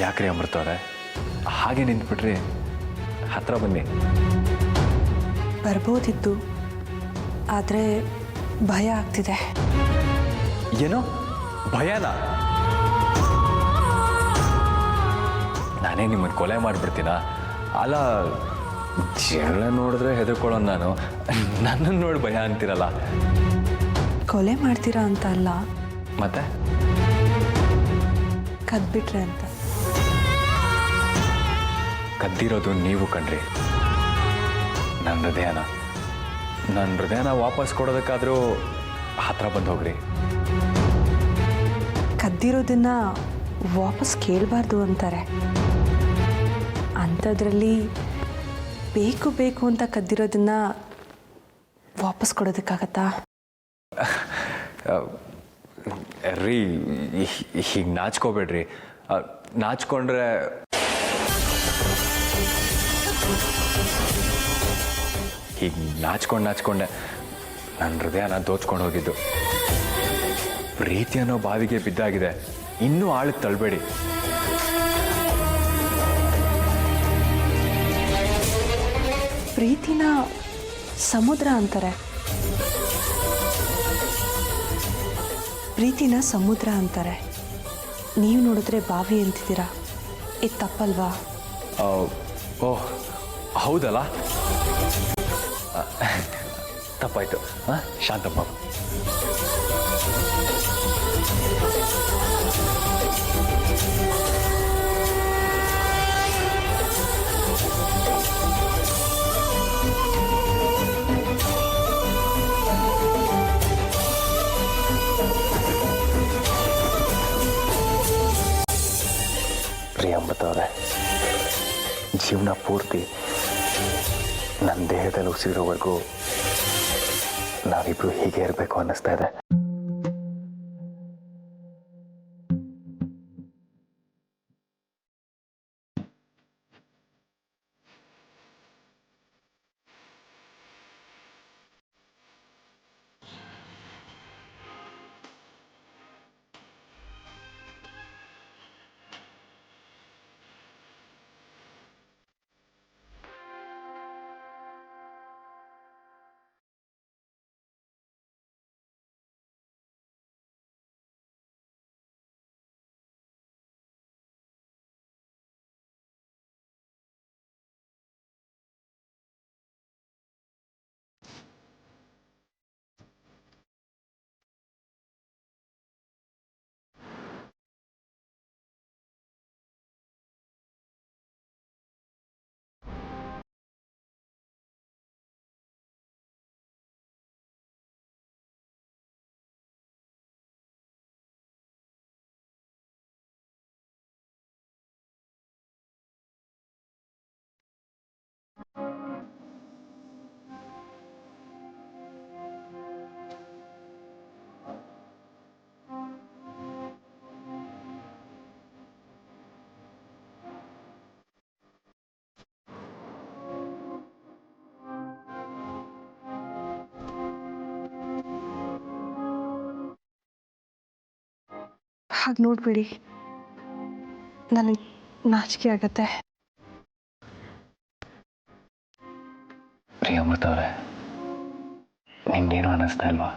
ಯಾಕ್ರಿ ಅಮೃತ ಅವರೇ ಹಾಗೆ ನಿಂತ್ಬಿಟ್ರಿ? ಹತ್ರ ಬನ್ನಿ. ಬರ್ಬೋದಿತ್ತು, ಆದರೆ ಭಯ ಆಗ್ತಿದೆ. ಏನೋ ಭಯನ? ನಾನೇ ನಿಮ್ಮನ್ನು ಕೊಲೆ ಮಾಡಿಬಿಡ್ತೀನ? ಅಲ್ಲ, ಜಗಳ ನೋಡಿದ್ರೆ ಹೆದರ್ಕೊಳ್ಳೋನು ನಾನು, ನನ್ನನ್ನು ನೋಡಿ ಭಯ ಅಂತೀರಲ್ಲ. ಕೊಲೆ ಮಾಡ್ತೀರಾ ಅಂತ ಅಲ್ಲ, ಮತ್ತೆ ಕದ್ಬಿಟ್ರೆ ಅಂತ. ಕದ್ದಿರೋದು ನೀವು ಕಣ್ರಿ, ನನ್ನ ಹೃದಯನ ವಾಪಸ್ ಕೊಡೋದಕ್ಕಾದರೂ ಹತ್ರ ಬಂದು ಹೋಗ್ರಿ. ಕದ್ದಿರೋದನ್ನ ವಾಪಸ್ ಕೇಳಬಾರ್ದು ಅಂತಾರೆ. ಅಂಥದ್ರಲ್ಲಿ ಬೇಕು ಬೇಕು ಅಂತ ಕದ್ದಿರೋದನ್ನ ವಾಪಸ್ ಕೊಡೋದಕ್ಕಾಗತ್ತಾ? ರೀ, ಹೀಗೆ ನಾಚ್ಕೋಬೇಡ್ರಿ. ನಾಚ್ಕೊಂಡ್ರೆ ಹೀಗೆ ನಾಚ್ಕೊಂಡೆ ನನ್ನ ಹೃದಯನ ದೋಚ್ಕೊಂಡು ಹೋಗಿದ್ದು. ಪ್ರೀತಿ ಅನ್ನೋ ಬಾವಿಗೆ ಬಿದ್ದಾಗಿದೆ, ಇನ್ನೂ ಆಳಕ್ಕೆ ತಳ್ಳಬೇಡಿ. ಪ್ರೀತಿನ ಸಮುದ್ರ ಅಂತಾರೆ. ಪ್ರೀತಿನ ಸಮುದ್ರ ಅಂತಾರೆ, ನೀವು ನೋಡಿದ್ರೆ ಬಾವಿ ಅಂತಿದ್ದೀರಾ. ಇದು ತಪ್ಪಲ್ವಾ? ಓಹ್ ಹೌದಲ್ಲ, ತಪ್ಪಾಯ್ತು. ಶಾಂತಮ್ಮ, ಅಮೃತ ಅವರೇ, ಜೀವನ ಪೂರ್ತಿ ನನ್ನ ದೇಹದಲ್ಲಿ ಉಸಿರೋವರೆಗೂ ನಾವಿಬ್ರು ಹೀಗೆ ಇರಬೇಕು ಅನ್ನಿಸ್ತಾ ಇದೆ. ಹಾಗೆ ನೋಡ್ಬೇಡಿ, ನನಗೆ ನಾಚಿಕೆ ಆಗತ್ತೆ. ಅಮೃತ ಅವರೇ, ನಿಮ್ಗೇನು ಅನ್ನಿಸ್ತಾ ಇಲ್ವಾ?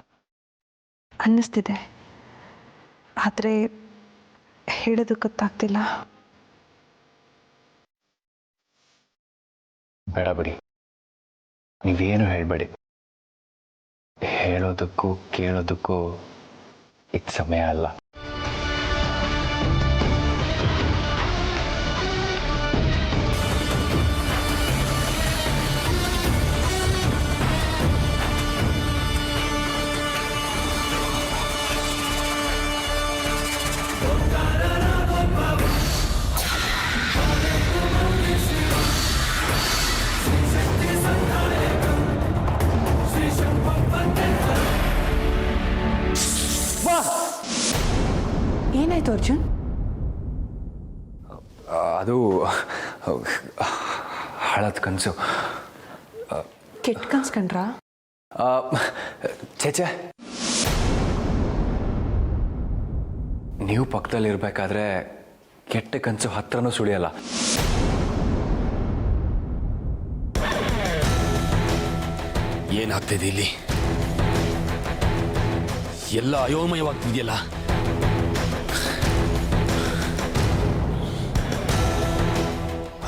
ಅನ್ನಿಸ್ತಿದೆ, ಆದರೆ ಹೇಳೋದು ಗೊತ್ತಾಗ್ತಿಲ್ಲ. ಬೇಡ ಬಿಡಿ, ನೀವೇನು ಹೇಳಬೇಡಿ. ಹೇಳೋದಕ್ಕೂ ಕೇಳೋದಕ್ಕೂ ಇದು ಸಮಯ ಅಲ್ಲ. ಏನಾಯ್ತು ಅರ್ಜುನ್? ಅದು ಹಳದ ಕನಸು. ಕೆಟ್ಟ ಕನ್ಸ್ಕೊಂಡ್ರಾ? ಚೇಚೆ, ನೀವು ಪಕ್ಕದಲ್ಲಿರ್ಬೇಕಾದ್ರೆ ಕೆಟ್ಟ ಕನಸು ಹತ್ರನೂ ಸುಳಿಯಲ್ಲ. ಏನಾಗ್ತಿದೆ ಇಲ್ಲಿ? ಎಲ್ಲ ಅಯೋಮಯವಾಗ್ತಿದೆಯಲ್ಲ.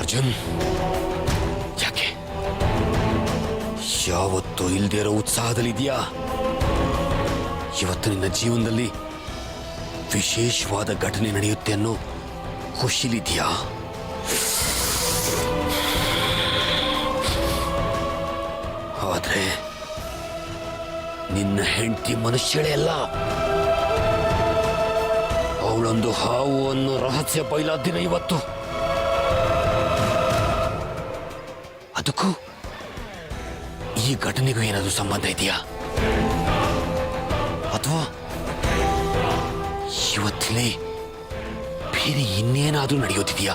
ಅರ್ಜುನ್, ಯಾಕೆ ಯಾವತ್ತೂ ಇಲ್ದೇ ಇರೋ ಉತ್ಸಾಹದಲ್ಲಿದೆಯಾ? ಇವತ್ತು ನಿನ್ನ ಜೀವನದಲ್ಲಿ ವಿಶೇಷವಾದ ಘಟನೆ ನಡೆಯುತ್ತೆ ಅನ್ನೋ ಖುಷಿಲಿದೆಯಾ? ಆದ್ರೆ ನಿನ್ನ ಹೆಂಡತಿ ಮನುಷ್ಯಳೇ ಅಲ್ಲ, ಅವಳೊಂದು ಹಾವು ಅನ್ನೋ ರಹಸ್ಯ ಬಯಲಾದ ದಿನ ಇವತ್ತು. ಅದಕ್ಕೂ ಈ ಘಟನೆಗೂ ಏನಾದರೂ ಸಂಬಂಧ ಇದೆಯಾ? ಅಥವಾ ಇವತ್ತಿನೇ ಬೇರೆ ಇನ್ನೇನಾದ್ರೂ ನಡೆಯೋದಿದೆಯಾ?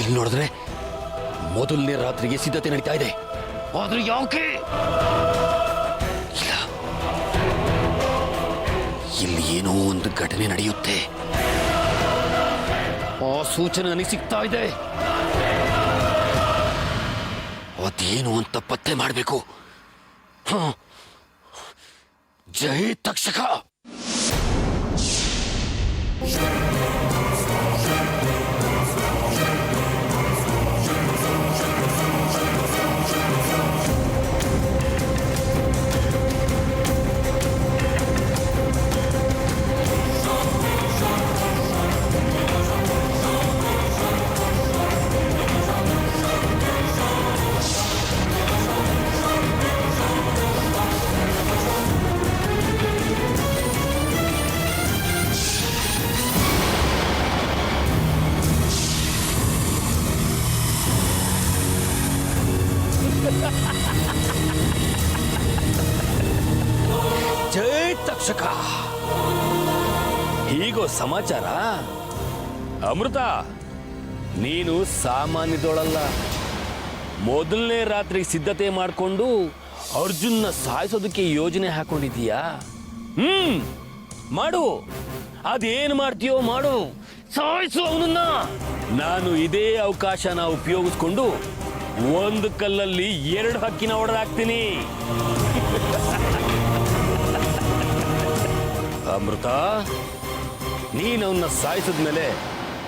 ಇಲ್ಲಿ ನೋಡಿದ್ರೆ ಮೊದಲನೇ ರಾತ್ರಿಗೆ ಸಿದ್ಧತೆ ನಡೀತಾ ಇದೆ. ಆದ್ರೆ ಯಾಕೆ ಇಲ್ಲ, ಇಲ್ಲಿ ಏನೋ ಒಂದು ಘಟನೆ ನಡೆಯುತ್ತೆ. ಆ ಸೂಚನೆ ನನಗೆ ಸಿಗ್ತಾ ಇದೆ. ಅದೇನು ಅಂತ ಪತ್ತೆ ಮಾಡಬೇಕು. ಜೈ ತಕ್ಷಕ. ಜೈ ತಕ್ಷಕ. ಹೀಗೋ ಸಮಾಚಾರ. ಅಮೃತ, ನೀನು ಸಾಮಾನ್ಯದೋಳಲ್ಲ. ಮೊದಲನೇ ರಾತ್ರಿ ಸಿದ್ಧತೆ ಮಾಡಿಕೊಂಡು ಅರ್ಜುನ್ನ ಸಾಯಿಸೋದಕ್ಕೆ ಯೋಜನೆ ಹಾಕೊಂಡಿದೀಯಾ? ಮಾಡು. ಅದೇನು ಮಾಡ್ತೀಯೋ ಮಾಡು, ಸಾಯಿಸು ಅವನನ್ನ. ನಾನು ಇದೇ ಅವಕಾಶನ ಉಪಯೋಗಿಸ್ಕೊಂಡು ಒಂದು ಕಲ್ಲಲ್ಲಿ ಎರಡು ಹಕ್ಕಿನ ಹೊಡೆದಾಕ್ತೀನಿ. ಅಮೃತ, ನೀನು ಅವನ್ನ ಸಾಯಿಸಿದ್ಮೇಲೆ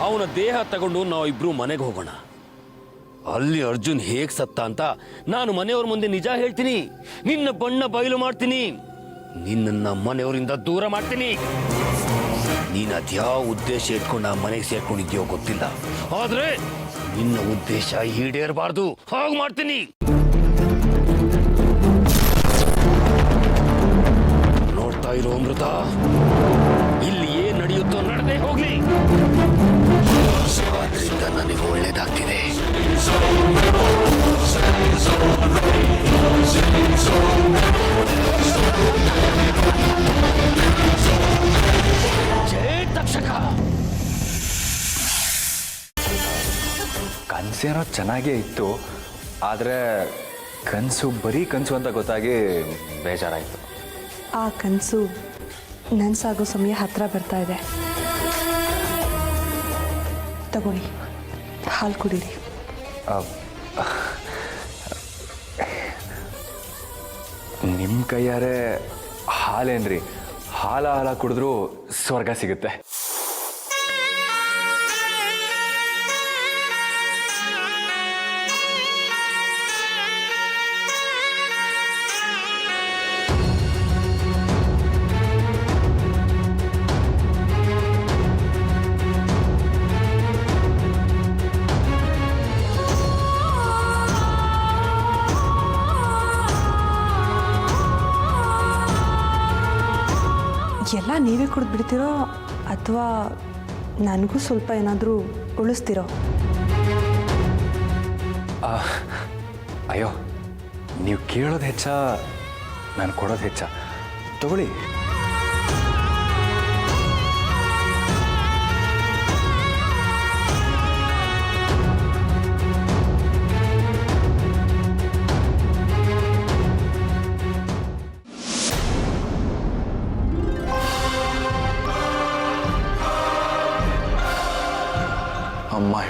ಅವನ ದೇಹ ತಗೊಂಡು ನಾವಿಬ್ರು ಮನೆಗೆ ಹೋಗೋಣ. ಅಲ್ಲಿ ಅರ್ಜುನ್ ಹೇಗ್ ಸತ್ತ ಅಂತ ನಾನು ಮನೆಯವ್ರ ಮುಂದೆ ನಿಜ ಹೇಳ್ತೀನಿ. ನಿನ್ನ ಬಣ್ಣ ಬಯಲು ಮಾಡ್ತೀನಿ. ನಿನ್ನನ್ನ ಮನೆಯವರಿಂದ ದೂರ ಮಾಡ್ತೀನಿ. ನೀನು ಅದ್ಯಾವ ಉದ್ದೇಶ ಇಟ್ಕೊಂಡು ಆ ಮನೆಗೆ ಸೇರ್ಕೊಂಡಿದ್ಯೋ ಗೊತ್ತಿಲ್ಲ, ಆದ್ರೆ ನಿನ್ನ ಉದ್ದೇಶ ಈಡೇರಬಾರ್ದು. ಹಾಗೆ ಮಾಡ್ತೀನಿ. ನೋಡ್ತಾ ಇರೋ ಅಮೃತ, ಇಲ್ಲಿ ಏನ್ ನಡೆಯುತ್ತೋ ನಡೆದೇ ಹೋಗ್ಲಿ. ಆದ್ರಿಂದ ನನಗೆ ಒಳ್ಳೇದಾಗ್ತಿದೆ. ಜೈ ತಕ್ಷಕ. ಕನಸೇನೋ ಚೆನ್ನಾಗೇ ಇತ್ತು, ಆದರೆ ಕನಸು ಬರೀ ಕನಸು ಅಂತ ಗೊತ್ತಾಗಿ ಬೇಜಾರಾಯಿತು. ಆ ಕನಸು ನನಸಾಗೋ ಸಮಯ ಹತ್ರ ಬರ್ತಾ ಇದೆ. ತಗೊಳ್ಳಿ, ಹಾಲು ಕುಡೀರಿ. ನಿಮ್ಮ ಕೈಯಾರೆ ಹಾಲೇನ್ರಿ? ಹಾಲ ಕುಡಿದ್ರೂ ಸ್ವರ್ಗ ಸಿಗುತ್ತೆ. ಎಲ್ಲ ನೀವೇ ಕುಡಿದು ಬಿಡ್ತೀರೋ ಅಥವಾ ನನಗೂ ಸ್ವಲ್ಪ ಏನಾದರೂ ಉಳಿಸ್ತಿರೋ? ಅಯ್ಯೋ, ನೀವು ಕೇಳೋದು ಹೆಚ್ಚ, ನಾನು ಕೊಡೋದು ಹೆಚ್ಚ. ತಗೊಳ್ಳಿ.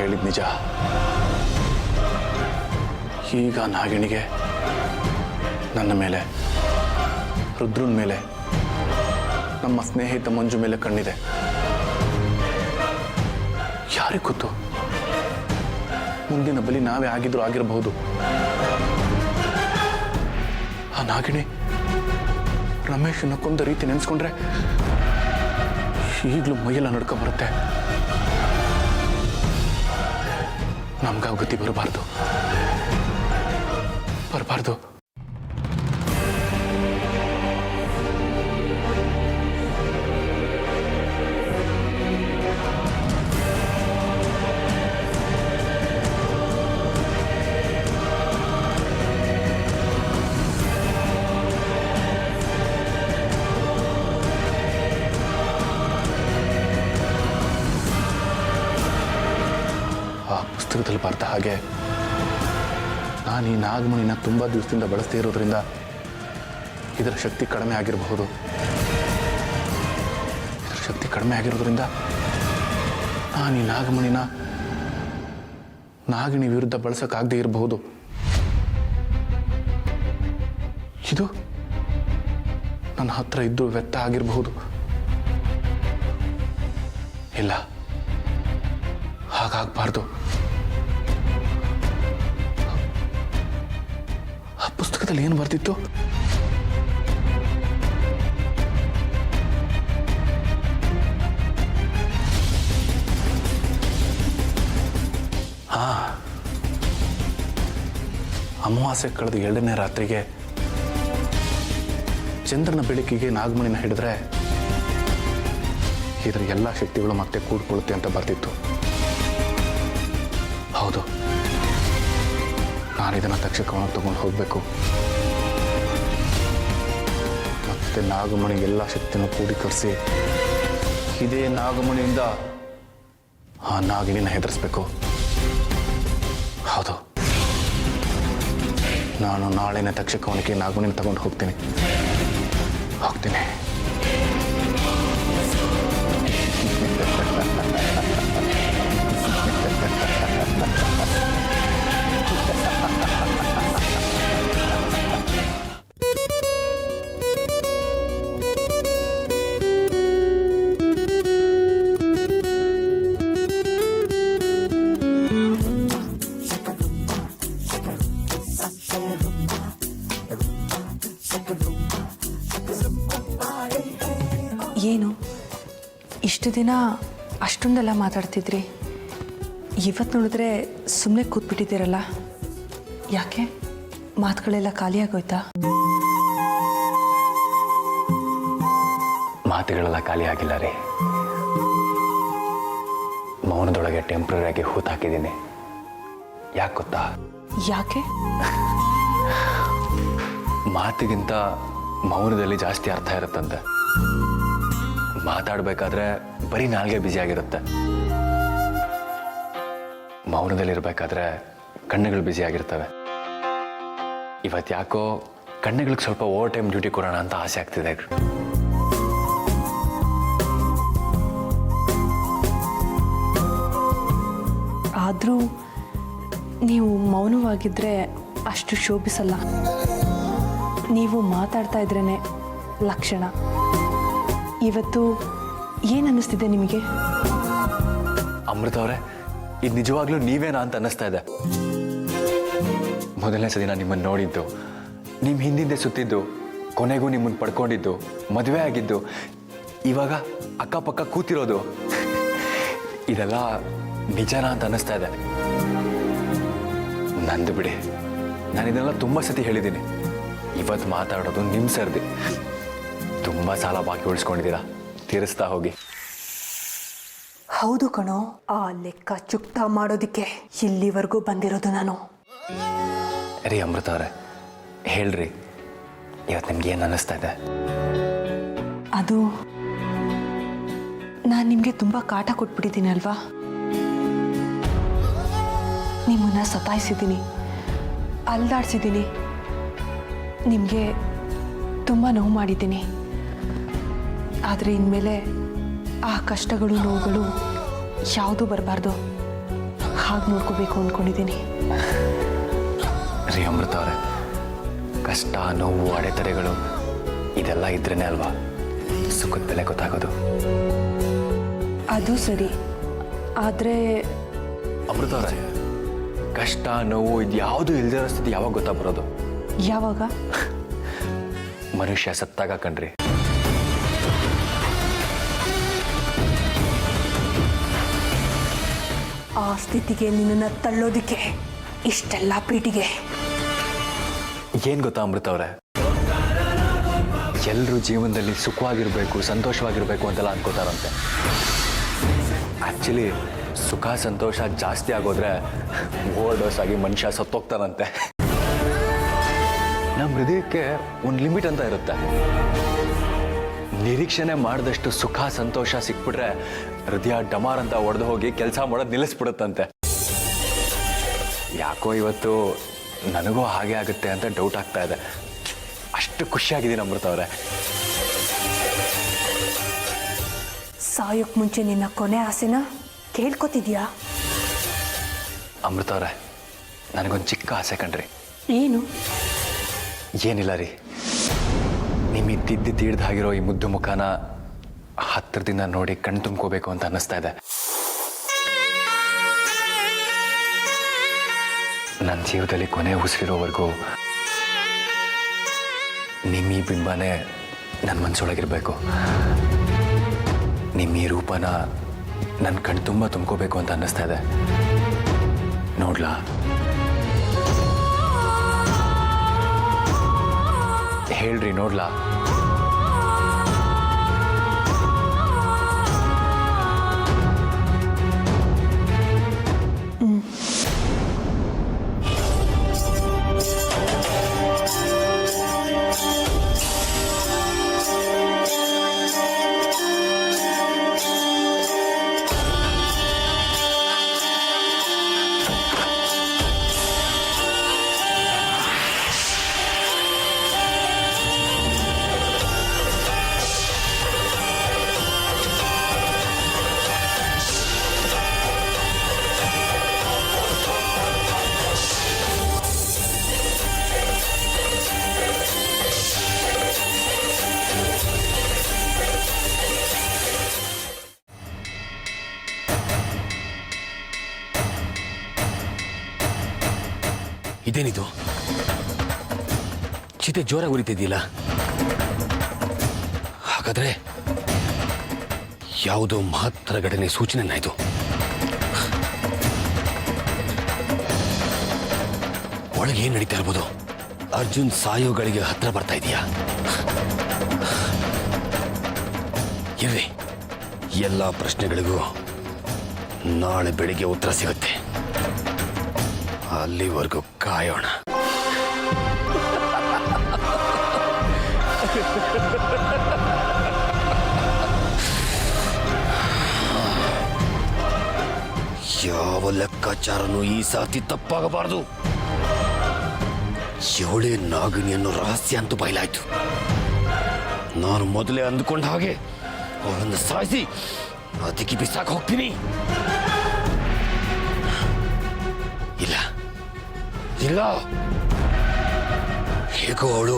ಹೇಳಿದ ನಿಜ. ಈಗ ನಾಗಿಣಿಗೆ ನನ್ನ ಮೇಲೆ, ರುದ್ರನ ಮೇಲೆ, ನಮ್ಮ ಸ್ನೇಹಿತ ಮಂಜು ಮೇಲೆ ಕಣ್ಣಿದೆ. ಯಾರಿಗೆ ಗೊತ್ತು, ಮುಂದಿನ ಬಲಿ ನಾವೇ ಆಗಿದ್ರು ಆಗಿರಬಹುದು. ಆ ನಾಗಿಣಿ ರಮೇಶನ್ನ ಕೊಂದ ರೀತಿ ನೆನೆಸ್ಕೊಂಡ್ರೆ ಈಗಲೂ ಮೈಯೆಲ್ಲ ನಡ್ಕೊ ಬರುತ್ತೆ. ನಮ್ಗಾವ ಗತಿ ಬರಬಾರ್ದು. ಆ ಪುಸ್ತಕದಲ್ಲಿ ಬರ್ದ ಹಾಗೆ ನಾನು ಈ ನಾಗಮಣಿನ ತುಂಬ ದಿವಸದಿಂದ ಬಳಸ್ದೇ ಇರೋದ್ರಿಂದ ಇದರ ಶಕ್ತಿ ಕಡಿಮೆ ಆಗಿರಬಹುದು. ಇದರ ಶಕ್ತಿ ಕಡಿಮೆ ಆಗಿರೋದ್ರಿಂದ ನಾನು ಈ ನಾಗಮಣಿನ ನಾಗಿಣಿ ವಿರುದ್ಧ ಬಳಸೋಕ್ಕಾಗದೇ ಇರಬಹುದು. ಇದು ನನ್ನ ಹತ್ರ ಇದ್ದು ವ್ಯರ್ಥ ಆಗಿರಬಹುದು. ಇಲ್ಲ, ಹಾಗಾಗಬಾರ್ದು. ಆ ಪುಸ್ತಕದಲ್ಲಿ ಏನು ಬರ್ತಿತ್ತು? ಅಮಾವಾಸ್ಯೆ ಕಳೆದ 2ನೇ ರಾತ್ರಿಗೆ ಚಂದ್ರನ ಬೆಳಕಿಗೆ ನಾಗಮಣಿನ ಹಿಡಿದ್ರೆ ಇದರ ಎಲ್ಲ ಶಕ್ತಿಗಳು ಮತ್ತೆ ಕೂಡ್ಕೊಳ್ಳುತ್ತೆ ಅಂತ ಬರ್ತಿತ್ತು. ಹೌದು, ನಾನು ಇದನ್ನು ತಕ್ಷಕವನ್ನು ತಗೊಂಡು ಹೋಗಬೇಕು. ಮತ್ತೆ ನಾಗಮಣಿ ಎಲ್ಲ ಶಕ್ತಿಯನ್ನು ಕೂಡಿಕರಿಸಿ ಇದೇ ನಾಗಮಣಿಯಿಂದ ಆ ನಾಗಿಣಿನ ಹೆದರಿಸ್ಬೇಕು. ಹೌದು, ನಾನು ನಾಳೆನೇ ತಕ್ಷಕವನಿಗೆ ನಾಗಮಣಿನ ತಗೊಂಡು ಹೋಗ್ತೀನಿ. ಏನು ಇಷ್ಟು ದಿನ ಅಷ್ಟೊಂದೆಲ್ಲ ಮಾತಾಡ್ತಿದ್ರಿ, ಇವತ್ತು ನೋಡಿದ್ರೆ ಸುಮ್ಮನೆ ಕೂತ್ಬಿಟ್ಟಿದ್ದೀರಲ್ಲ, ಯಾಕೆ? ಮಾತುಗಳೆಲ್ಲ ಖಾಲಿಯಾಗೋಯ್ತಾ? ಮಾತುಗಳೆಲ್ಲ ಖಾಲಿ ಆಗಿಲ್ಲ ರೀ. ಮೌನದೊಳಗೆ ಟೆಂಪ್ರರಿ ಆಗಿ ಹೂತು ಹಾಕಿದ್ದೀನಿ. ಯಾಕೆ ಗೊತ್ತಾ? ಯಾಕೆ? ಮಾತಿಗಿಂತ ಮೌನದಲ್ಲಿ ಜಾಸ್ತಿ ಅರ್ಥ ಇರುತ್ತಂತೆ. ಮಾತಾಡಬೇಕಾದ್ರೆ ಬರೀ ನಾಲ್ಗೆ ಬ್ಯುಸಿ ಆಗಿರುತ್ತೆ, ಮೌನದಲ್ಲಿರ್ಬೇಕಾದ್ರೆ ಕಣ್ಣುಗಳು ಬ್ಯುಸಿ ಆಗಿರ್ತವೆ. ಇವತ್ತು ಯಾಕೋ ಕಣ್ಣುಗಳಿಗೆ ಸ್ವಲ್ಪ ಓವರ್ ಟೈಮ್ ಡ್ಯೂಟಿ ಕೊಡೋಣ ಅಂತ ಆಸೆ ಆಗ್ತಿದೆ. ಆದರೂ ನೀವು ಮೌನವಾಗಿದ್ದರೆ ಅಷ್ಟು ಶೋಭಿಸಲ್ಲ. ನೀವು ಮಾತಾಡ್ತಾ ಇದ್ರೇ ಲಕ್ಷಣ. ಇವತ್ತು ಏನು ಅನ್ನಿಸ್ತಿದೆ ನಿಮಗೆ? ಅಮೃತ ಅವರೇ, ಇದು ನಿಜವಾಗ್ಲೂ ನೀವೇನಾ ಅಂತ ಅನ್ನಿಸ್ತಾ ಇದೆ. ಮೊದಲನೇ ಸತಿ ನಾನು ನಿಮ್ಮನ್ನು ನೋಡಿದ್ದು, ನಿಮ್ಮ ಹಿಂದಿಂದೆ ಸುತ್ತಿದ್ದು, ಕೊನೆಗೂ ನಿಮ್ಮನ್ನು ಪಡ್ಕೊಂಡಿದ್ದು, ಮದುವೆ ಆಗಿದ್ದು, ಇವಾಗ ಅಕ್ಕಪಕ್ಕ ಕೂತಿರೋದು, ಇದೆಲ್ಲ ನಿಜನಾ ಅಂತ ಅನ್ನಿಸ್ತಾ ಇದೆ. ನಂದು ಬಿಡಿ, ನಾನು ಇದೆಲ್ಲ ತುಂಬ ಸತಿ ಹೇಳಿದ್ದೀನಿ. ಇವತ್ತು ಮಾತಾಡೋದು ನಿಮ್ಮ ಸರ್ದಿ. ತುಂಬ ಸಾಲ ಬಾಕಿ ಉಳಿಸ್ಕೊಂಡಿದ್ದೀರಾ, ತೀರಿಸ್ತಾ ಹೋಗಿ. ಹೌದು ಕಣೋ, ಆ ಲೆಕ್ಕ ಚುಕ್ತಾ ಮಾಡೋದಕ್ಕೆ ಇಲ್ಲಿವರೆಗೂ ಬಂದಿರೋದು ನಾನು. ರೀ ಅಮೃತ ಅವರೇ, ಹೇಳ್ರಿ, ಇವತ್ತು ನಿಮ್ಗೆ ಏನು ಅನ್ನಿಸ್ತಾ ಇದೆ? ಅದು ನಾನು ನಿಮಗೆ ತುಂಬ ಕಾಟ ಕೊಟ್ಬಿಟ್ಟಿದ್ದೀನಿ ಅಲ್ವಾ? ನಿಮ್ಮನ್ನು ಸತಾಯಿಸಿದ್ದೀನಿ, ಅಲ್ದಾಡ್ಸಿದ್ದೀನಿ, ನಿಮಗೆ ತುಂಬ ನೋವು ಮಾಡಿದ್ದೀನಿ. ಆದರೆ ಇನ್ಮೇಲೆ ಆ ಕಷ್ಟಗಳು, ನೋವುಗಳು ಯಾವುದೂ ಬರಬಾರ್ದು. ಹಾಗೆ ನೋಡ್ಕೋಬೇಕು ಅಂದ್ಕೊಂಡಿದ್ದೀನಿ. ರೀ ಅಮೃತ ಅವರೇ, ಕಷ್ಟ, ನೋವು, ಅಡೆತಡೆಗಳು ಇದೆಲ್ಲ ಇದ್ರೇನೆ ಅಲ್ವಾ ಸುಖದ ಬೆಲೆ ಗೊತ್ತಾಗೋದು. ಅದು ಸರಿ, ಆದರೆ ಅಮೃತ ಅವರೇ, ಕಷ್ಟ, ನೋವು ಇದು ಯಾವುದು ಇಲ್ದಿರೋ ಸ್ಥಿತಿ ಯಾವಾಗ ಗೊತ್ತಾ ಬರೋದು? ಯಾವಾಗ? ಮನುಷ್ಯ ಸತ್ತಾಗ ಕಣ್ರಿ. ಆ ಸ್ಥಿತಿಗೆ ನಿನ್ನನ್ನು ತಳ್ಳೋದಕ್ಕೆ ಇಷ್ಟೆಲ್ಲ ಪೀಟಿಗೆ. ಏನ್ ಗೊತ್ತಾ ಅಮೃತ ಅವರೇ, ಎಲ್ಲರೂ ಜೀವನದಲ್ಲಿ ಸುಖವಾಗಿರ್ಬೇಕು, ಸಂತೋಷವಾಗಿರ್ಬೇಕು ಅಂತೆಲ್ಲ ಅನ್ಕೋತಾರಂತೆ. ಆಕ್ಚುಲಿ ಸುಖ ಸಂತೋಷ ಜಾಸ್ತಿ ಆಗೋದ್ರೆ ಓವರ್ಡೋಸ್ ಆಗಿ ಮನುಷ್ಯ ಸತ್ತೋಗ್ತಾನಂತೆ. ನಮ್ಮ ಹೃದಯಕ್ಕೆ ಒಂದು ಲಿಮಿಟ್ ಅಂತ ಇರುತ್ತೆ. ನಿರೀಕ್ಷಣೆ ಮಾಡಿದಷ್ಟು ಸುಖ ಸಂತೋಷ ಸಿಕ್ಬಿಟ್ರೆ ಹೃದಯ ಡಮಾರ್ ಅಂತ ಒಡೆದು ಹೋಗಿ ಕೆಲಸ ಮಾಡೋದು ನಿಲ್ಲಿಸ್ಬಿಡುತ್ತಂತೆ. ಯಾಕೋ ಇವತ್ತು ನನಗೂ ಹಾಗೆ ಆಗುತ್ತೆ ಅಂತ ಡೌಟ್ ಆಗ್ತಾ ಇದೆ. ಅಷ್ಟು ಖುಷಿಯಾಗಿದ್ದೀನಿ ಅಮೃತ ಅವರೇ. ಸಾಯೋಕ್ ಮುಂಚೆ ನಿನ್ನ ಕೊನೆ ಆಸೆನ ಕೇಳ್ಕೊತಿದ್ಯಾ? ಅಮೃತ ಅವರೇ, ನನಗೊಂದು ಚಿಕ್ಕ ಆಸೆ ಕಣ್ರಿ. ಏನು? ಏನಿಲ್ಲ ರೀ, ನಿಮಗೆ ತಿದ್ದಿ ತೀಡ್ದು ಆಗಿರೋ ಈ ಮುದ್ದು ಮುಖನ ಹತ್ತಿರದಿಂದ ನೋಡಿ ಕಣ್ ತುಂಬ್ಕೋಬೇಕು ಅಂತ ಅನ್ನಿಸ್ತಾ ಇದೆ. ನನ್ನ ಜೀವನದಲ್ಲಿ ಕೊನೆ ಉಸಿರಿರೋವರೆಗೂ ನಿಮ್ಮ ಈ ಬಿಂಬನೇ ನನ್ನ ಮನಸ್ಸೊಳಗಿರ್ಬೇಕು. ನಿಮ್ಮ ಈ ರೂಪನ ನನ್ನ ಕಣ್ ತುಂಬ ತುಂಬ್ಕೋಬೇಕು ಅಂತ ಅನ್ನಿಸ್ತಾ ಇದೆ. ನೋಡ್ಲಾ? ಹೇಳ್ರಿ, ನೋಡ್ಲಾ? ಇದೇನಿದು? ಚಿತೆ ಜೋರಾಗಿ ಉರಿತಿದ್ದಿಲ್ಲ. ಹಾಗಾದ್ರೆ ಯಾವುದೋ ಮಹತ್ತರ ಘಟನೆ ಸೂಚನೆನಾ ಇದು? ಒಳಗೆ ಏನ್ ನಡೀತಾ ಇರ್ಬೋದು? ಅರ್ಜುನ್ ಸಾಯೋಗಳಿಗೆ ಹತ್ರ ಬರ್ತಾ ಇದೆಯಾ? ಇರ್ರಿ, ಎಲ್ಲ ಪ್ರಶ್ನೆಗಳಿಗೂ ನಾಳೆ ಬೆಳಿಗ್ಗೆ ಉತ್ತರ ಸಿಗುತ್ತೆ. ಅಲ್ಲಿವರೆಗೂ ಕಾಯೋಣ. ಯಾವ ಲೆಕ್ಕಾಚಾರನೂ ಈ ಸಾತಿ ತಪ್ಪಾಗಬಾರದು. ಇವಳೇ ನಾಗಿನಿ ಅನ್ನೋ ರಹಸ್ಯ ಅಂತೂ ಬಯಲಾಯ್ತು. ನಾನು ಮೊದಲೇ ಅಂದುಕೊಂಡ ಹಾಗೆ ಅವಳನ್ನು ಸಾಯಿಸಿ ಅದಕ್ಕೆ ಬಿಸಾಕ ಹೋಗ್ತೀನಿ. ಇಲ್ಲ ಇಲ್ಲ, ಹೇಗೋ ಅವಳು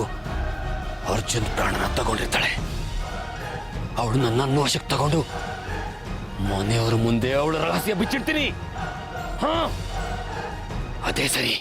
ಅರ್ಜುನ್ ಪ್ರಾಣನ ತಗೊಂಡಿರ್ತಾಳೆ. ಅವಳು ನನ್ನ ವಶಕ್ಕೆ ತಗೊಂಡು ಮನೆಯವರ ಮುಂದೆ ಅವಳ ರಹಸ್ಯ ಬಿಚ್ಚಿಡ್ತೀನಿ. ಹಾ, ಅದೇ ಸರಿ.